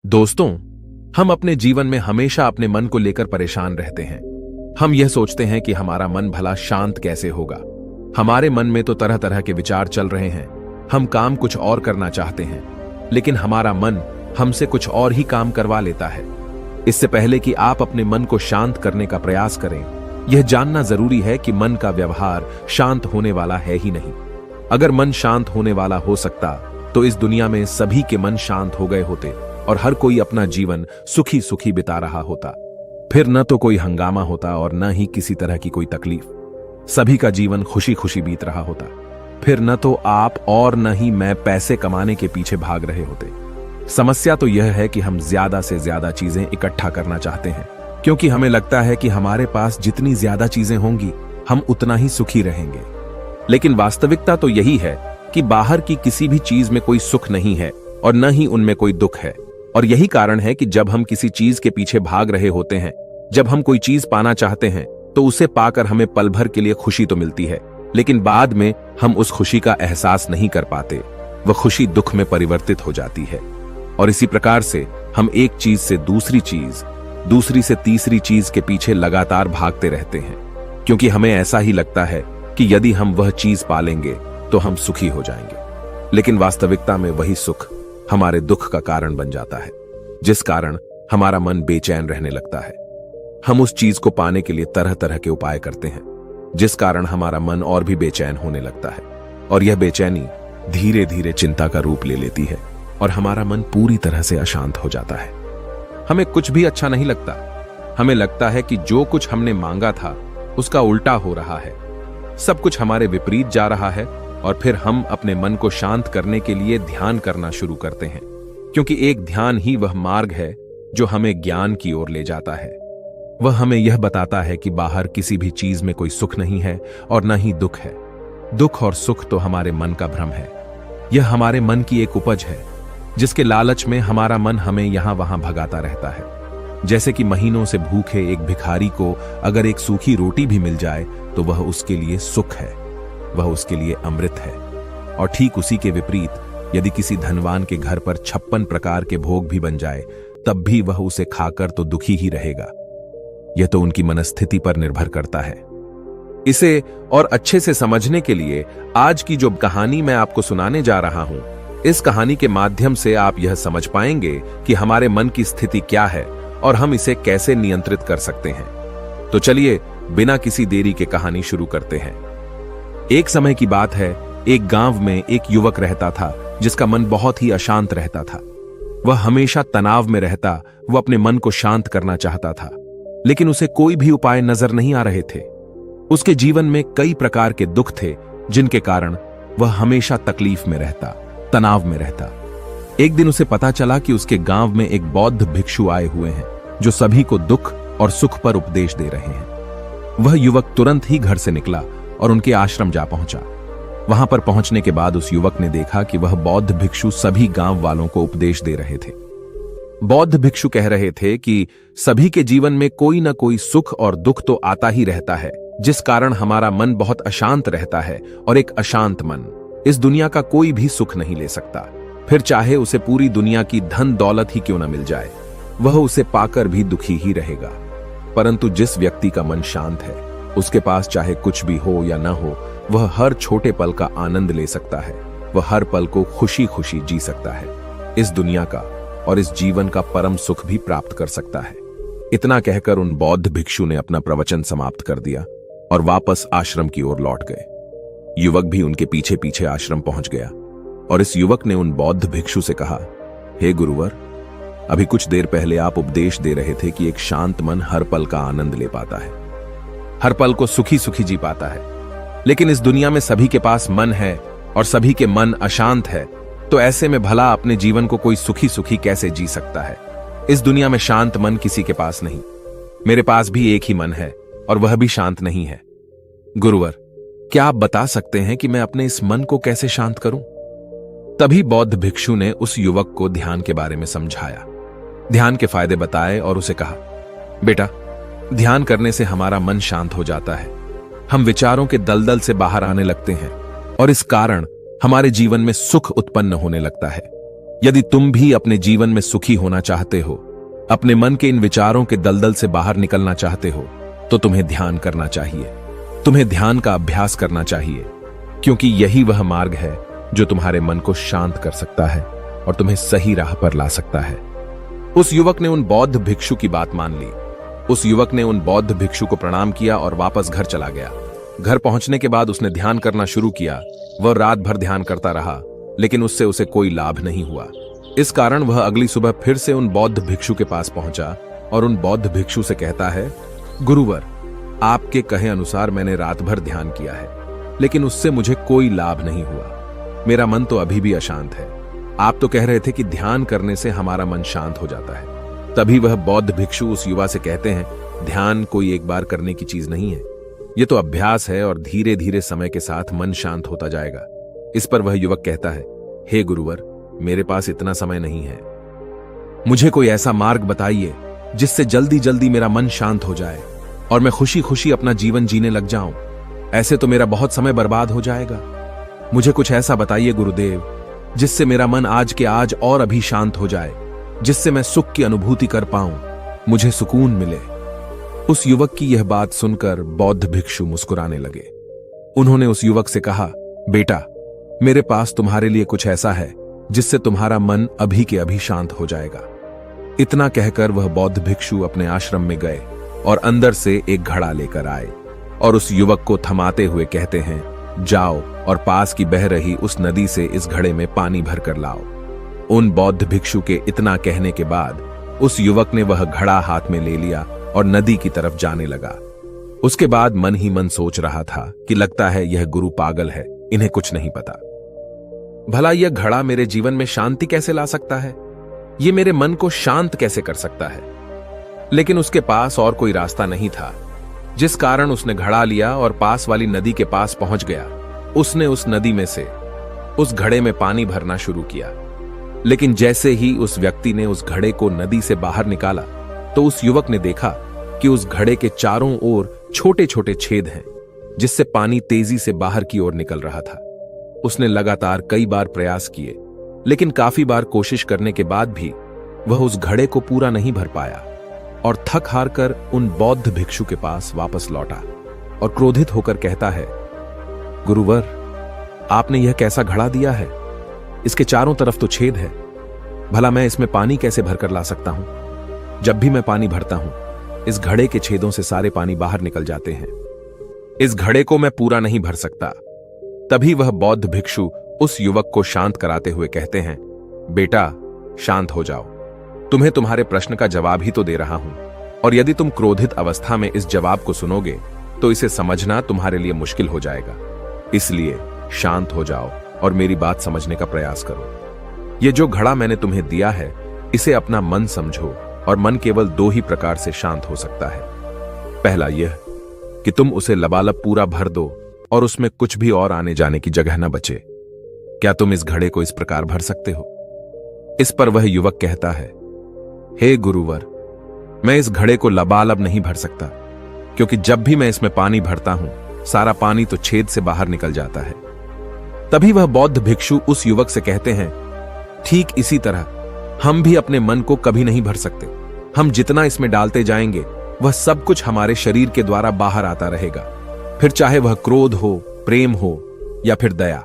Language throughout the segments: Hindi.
दोस्तों, हम अपने जीवन में हमेशा अपने मन को लेकर परेशान रहते हैं। हम यह सोचते हैं कि हमारा मन भला शांत कैसे होगा। हमारे मन में तो तरह तरह के विचार चल रहे हैं। हम काम कुछ और करना चाहते हैं, लेकिन हमारा मन हमसे कुछ और ही काम करवा लेता है। इससे पहले कि आप अपने मन को शांत करने का प्रयास करें, यह जानना जरूरी है कि मन का व्यवहार शांत होने वाला है ही नहीं। अगर मन शांत होने वाला हो सकता तो इस दुनिया में सभी के मन शांत हो गए होते और हर कोई अपना जीवन सुखी सुखी बिता रहा होता। फिर न तो कोई हंगामा होता और न ही किसी तरह की कोई तकलीफ। सभी का जीवन खुशी खुशी बीत रहा होता। फिर न तो आप और न ही मैं पैसे कमाने के पीछे भाग रहे होते। समस्या तो यह है कि हम ज्यादा से ज्यादा चीजें इकट्ठा करना चाहते हैं, क्योंकि हमें लगता है कि हमारे पास जितनी ज्यादा चीजें होंगी हम उतना ही सुखी रहेंगे। लेकिन वास्तविकता तो यही है कि बाहर की किसी भी चीज में कोई सुख नहीं है और न ही उनमें कोई दुख है। और यही कारण है कि जब हम किसी चीज के पीछे भाग रहे होते हैं, जब हम कोई चीज पाना चाहते हैं, तो उसे पाकर हमें पल भर के लिए खुशी तो मिलती है, लेकिन बाद में हम उस खुशी का एहसास नहीं कर पाते। वह खुशी दुख में परिवर्तित हो जाती है। और इसी प्रकार से हम एक चीज से दूसरी चीज, दूसरी से तीसरी चीज के पीछे लगातार भागते रहते हैं, क्योंकि हमें ऐसा ही लगता है कि यदि हम वह चीज पालेंगे तो हम सुखी हो जाएंगे। लेकिन वास्तविकता में वही सुख हमारे दुख का कारण बन जाता है, जिस कारण हमारा मन बेचैन रहने लगता है। हम उस चीज को पाने के लिए तरह तरह के उपाय करते हैं, जिस कारण हमारा मन और भी बेचैन होने लगता है। और यह बेचैनी धीरे धीरे चिंता का रूप ले लेती है और हमारा मन पूरी तरह से अशांत हो जाता है। हमें कुछ भी अच्छा नहीं लगता। हमें लगता है कि जो कुछ हमने मांगा था उसका उल्टा हो रहा है। सब कुछ हमारे विपरीत जा रहा है। और फिर हम अपने मन को शांत करने के लिए ध्यान करना शुरू करते हैं, क्योंकि एक ध्यान ही वह मार्ग है जो हमें ज्ञान की ओर ले जाता है। वह हमें यह बताता है कि बाहर किसी भी चीज में कोई सुख नहीं है और न ही दुख है। दुख और सुख तो हमारे मन का भ्रम है। यह हमारे मन की एक उपज है, जिसके लालच में हमारा मन हमें यहां वहां भगाता रहता है। जैसे कि महीनों से भूखे एक भिखारी को अगर एक सूखी रोटी भी मिल जाए तो वह उसके लिए सुख है, वह उसके लिए अमृत है। और ठीक उसी के विपरीत यदि किसी धनवान के घर पर 56 प्रकार के भोग भी बन जाए, तब भी वह उसे खाकर तो दुखी ही रहेगा। यह तो उनकी मनस्थिति पर निर्भर करता है। इसे और अच्छे से समझने के लिए आज की जो कहानी मैं आपको सुनाने जा रहा हूं, इस कहानी के माध्यम से आप यह समझ पाएंगे कि हमारे मन की स्थिति क्या है और हम इसे कैसे नियंत्रित कर सकते हैं। तो चलिए बिना किसी देरी के कहानी शुरू करते हैं। एक समय की बात है, एक गांव में एक युवक रहता था जिसका मन बहुत ही अशांत रहता था। वह हमेशा तनाव में रहता। वह अपने मन को शांत करना चाहता था, लेकिन उसे कोई भी उपाय नजर नहीं आ रहे थे। उसके जीवन में कई प्रकार के दुख थे, जिनके कारण वह हमेशा तकलीफ में रहता, तनाव में रहता। एक दिन उसे पता चला कि उसके गांव में एक बौद्ध भिक्षु आए हुए हैं, जो सभी को दुख और सुख पर उपदेश दे रहे हैं। वह युवक तुरंत ही घर से निकला और उनके आश्रम जा पहुंचा। वहां पर पहुंचने के बाद उस युवक ने देखा कि वह बौद्ध भिक्षु सभी गांव वालों को उपदेश दे रहे थे। बौद्ध भिक्षु कह रहे थे कि सभी के जीवन में कोई ना कोई सुख और दुख तो आता ही रहता है, जिस कारण हमारा मन बहुत अशांत रहता है। और एक अशांत मन इस दुनिया का कोई भी सुख नहीं ले सकता। फिर चाहे उसे पूरी दुनिया की धन दौलत ही क्यों न मिल जाए, वह उसे पाकर भी दुखी ही रहेगा। परंतु जिस व्यक्ति का मन शांत है, उसके पास चाहे कुछ भी हो या ना हो, वह हर छोटे पल का आनंद ले सकता है। वह हर पल को खुशी खुशी जी सकता है। इस दुनिया का और इस जीवन का परम सुख भी प्राप्त कर सकता है। इतना कहकर उन बौद्ध भिक्षु ने अपना प्रवचन समाप्त कर दिया और वापस आश्रम की ओर लौट गए। युवक भी उनके पीछे पीछे आश्रम पहुंच गया और इस युवक ने उन बौद्ध भिक्षु से कहा, हे गुरुवर, अभी कुछ देर पहले आप उपदेश दे रहे थे कि एक शांत मन हर पल का आनंद ले पाता है, हर पल को सुखी सुखी जी पाता है। लेकिन इस दुनिया में सभी के पास मन है और सभी के मन अशांत है, तो ऐसे में भला अपने जीवन को कोई सुखी सुखी कैसे जी सकता है। इस दुनिया में शांत मन किसी के पास नहीं। मेरे पास भी एक ही मन है और वह भी शांत नहीं है। गुरुवर, क्या आप बता सकते हैं कि मैं अपने इस मन को कैसे शांत करूं? तभी बौद्ध भिक्षु ने उस युवक को ध्यान के बारे में समझाया, ध्यान के फायदे बताए और उसे कहा, बेटा, ध्यान करने से हमारा मन शांत हो जाता है। हम विचारों के दलदल से बाहर आने लगते हैं और इस कारण हमारे जीवन में सुख उत्पन्न होने लगता है। यदि तुम भी अपने जीवन में सुखी होना चाहते हो, अपने मन के इन विचारों के दलदल से बाहर निकलना चाहते हो, तो तुम्हें ध्यान करना चाहिए। तुम्हें ध्यान का अभ्यास करना चाहिए, क्योंकि यही वह मार्ग है जो तुम्हारे मन को शांत कर सकता है और तुम्हें सही राह पर ला सकता है। उस युवक ने उन बौद्ध भिक्षु की बात मान ली। उस युवक ने उन बौद्ध भिक्षु को प्रणाम किया और वापस घर चला गया। घर पहुंचने के बाद उसने ध्यान करना शुरू किया। वह रात भर ध्यान करता रहा, लेकिन उससे उसे कोई लाभ नहीं हुआ। इस कारण वह अगली सुबह फिर से उन बौद्ध भिक्षु के पास पहुंचा और उन बौद्ध भिक्षु से कहता है, गुरुवर, आपके कहे अनुसार मैंने रात भर ध्यान किया है, लेकिन उससे मुझे कोई लाभ नहीं हुआ। मेरा मन तो अभी भी अशांत है। आप तो कह रहे थे कि ध्यान करने से हमारा मन शांत हो जाता है। तभी वह बौद्ध भिक्षु उस युवा से कहते हैं, ध्यान कोई एक बार करने की चीज नहीं है, ये तो अभ्यास है और धीरे धीरे समय के साथ मन शांत होता जाएगा। इस पर वह युवक कहता है, हे गुरुवर, मेरे पास इतना समय नहीं है। मुझे कोई ऐसा मार्ग बताइए जिससे जल्दी जल्दी मेरा मन शांत हो जाए और मैं खुशी खुशी अपना जीवन जीने लग जाऊं। ऐसे तो मेरा बहुत समय बर्बाद हो जाएगा। मुझे कुछ ऐसा बताइए गुरुदेव, जिससे मेरा मन आज के आज और अभी शांत हो जाए, जिससे मैं सुख की अनुभूति कर पाऊं, मुझे सुकून मिले। उस युवक की यह बात सुनकर बौद्ध भिक्षु मुस्कुराने लगे। उन्होंने उस युवक से कहा, बेटा, मेरे पास तुम्हारे लिए कुछ ऐसा है जिससे तुम्हारा मन अभी के अभी शांत हो जाएगा। इतना कहकर वह बौद्ध भिक्षु अपने आश्रम में गए और अंदर से एक घड़ा लेकर आए और उस युवक को थमाते हुए कहते हैं, जाओ और पास की बह रही उस नदी से इस घड़े में पानी भर कर लाओ। उन बौद्ध भिक्षु के इतना कहने के बाद उस युवक ने वह घड़ा हाथ में ले लिया और नदी की तरफ जाने लगा। उसके बाद मन ही मन सोच रहा था कि लगता है यह गुरु पागल है, इन्हें कुछ नहीं पता। भला यह घड़ा मेरे जीवन में शांति कैसे ला सकता है? यह मेरे मन को शांत कैसे कर सकता है? लेकिन उसके पास और कोई रास्ता नहीं था, जिस कारण उसने घड़ा लिया और पास वाली नदी के पास पहुंच गया। उसने उस नदी में से उस घड़े में पानी भरना शुरू किया, लेकिन जैसे ही उस व्यक्ति ने उस घड़े को नदी से बाहर निकाला तो उस युवक ने देखा कि उस घड़े के चारों ओर छोटे छोटे छेद हैं, जिससे पानी तेजी से बाहर की ओर निकल रहा था। उसने लगातार कई बार प्रयास किए, लेकिन काफी बार कोशिश करने के बाद भी वह उस घड़े को पूरा नहीं भर पाया और थक हार कर उन बौद्ध भिक्षु के पास वापस लौटा और क्रोधित होकर कहता है, गुरुवर, आपने यह कैसा घड़ा दिया है? इसके चारों तरफ तो छेद है। भला मैं इसमें पानी कैसे भरकर ला सकता हूं? जब भी मैं पानी भरता हूं, इस घड़े के छेदों से सारे पानी बाहर निकल जाते हैं। इस घड़े को मैं पूरा नहीं भर सकता। तभी वह बौद्ध भिक्षु उस युवक को शांत कराते हुए कहते हैं, बेटा, शांत हो जाओ। तुम्हें तुम्हारे प्रश्न का जवाब ही तो दे रहा हूं, और यदि तुम क्रोधित अवस्था में इस जवाब को सुनोगे तो इसे समझना तुम्हारे लिए मुश्किल हो जाएगा। इसलिए शांत हो जाओ और मेरी बात समझने का प्रयास करो। ये जो घड़ा मैंने तुम्हें दिया है, इसे अपना मन समझो, और मन केवल दो ही प्रकार से शांत हो सकता है। पहला यह कि तुम उसे लबालब पूरा भर दो और उसमें कुछ भी और आने जाने की जगह न बचे। क्या तुम इस घड़े को इस प्रकार भर सकते हो? इस पर वह युवक कहता है, हे गुरुवर, मैं इस घड़े को लबालब नहीं भर सकता, क्योंकि जब भी मैं इसमें पानी भरता हूं, सारा पानी तो छेद से बाहर निकल जाता है। तभी वह बौद्ध भिक्षु उस युवक से कहते हैं, ठीक इसी तरह हम भी अपने मन को कभी नहीं भर सकते। हम जितना इसमें डालते जाएंगे, वह सब कुछ हमारे शरीर के द्वारा बाहर आता रहेगा। फिर चाहे वह क्रोध हो, प्रेम हो या फिर दया,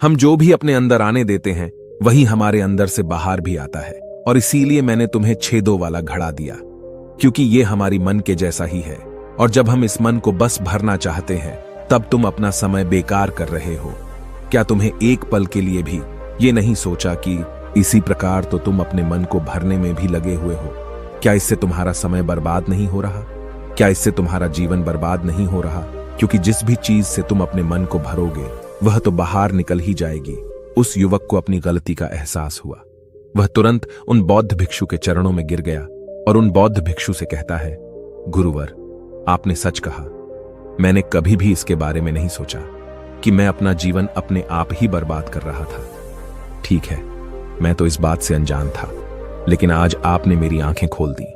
हम जो भी अपने अंदर आने देते हैं, वही हमारे अंदर से बाहर भी आता है। और इसीलिए मैंने तुम्हें छेदों वाला घड़ा दिया, क्योंकि ये हमारी मन के जैसा ही है। और जब हम इस मन को बस भरना चाहते हैं, तब तुम अपना समय बेकार कर रहे हो। क्या तुम्हें एक पल के लिए भी ये नहीं सोचा कि इसी प्रकार तो तुम अपने मन को भरने में भी लगे हुए हो? क्या इससे तुम्हारा समय बर्बाद नहीं हो रहा? क्या इससे तुम्हारा जीवन बर्बाद नहीं हो रहा? क्योंकि जिस भी चीज से तुम अपने मन को भरोगे, वह तो बाहर निकल ही जाएगी। उस युवक को अपनी गलती का एहसास हुआ। वह तुरंत उन बौद्ध भिक्षु के चरणों में गिर गया और उन बौद्ध भिक्षु से कहता है, गुरुवर, आपने सच कहा। मैंने कभी भी इसके बारे में नहीं सोचा कि मैं अपना जीवन अपने आप ही बर्बाद कर रहा था। ठीक है, मैं तो इस बात से अनजान था, लेकिन आज आपने मेरी आंखें खोल दी।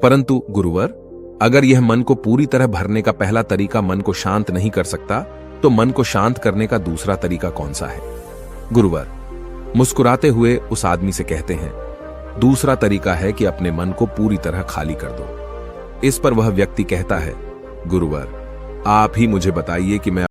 परंतु गुरुवर, अगर यह मन को पूरी तरह भरने का पहला तरीका मन को शांत नहीं कर सकता, तो मन को शांत करने का दूसरा तरीका कौन सा है? गुरुवर, मुस्कुराते हुए उस आदमी से कहते हैं, दूसरा तरीका है कि अपने मन को पूरी तरह खाली कर दो। इस पर वह व्यक्ति कहता है, गुरुवर, आप ही मुझे बताइए कि मैं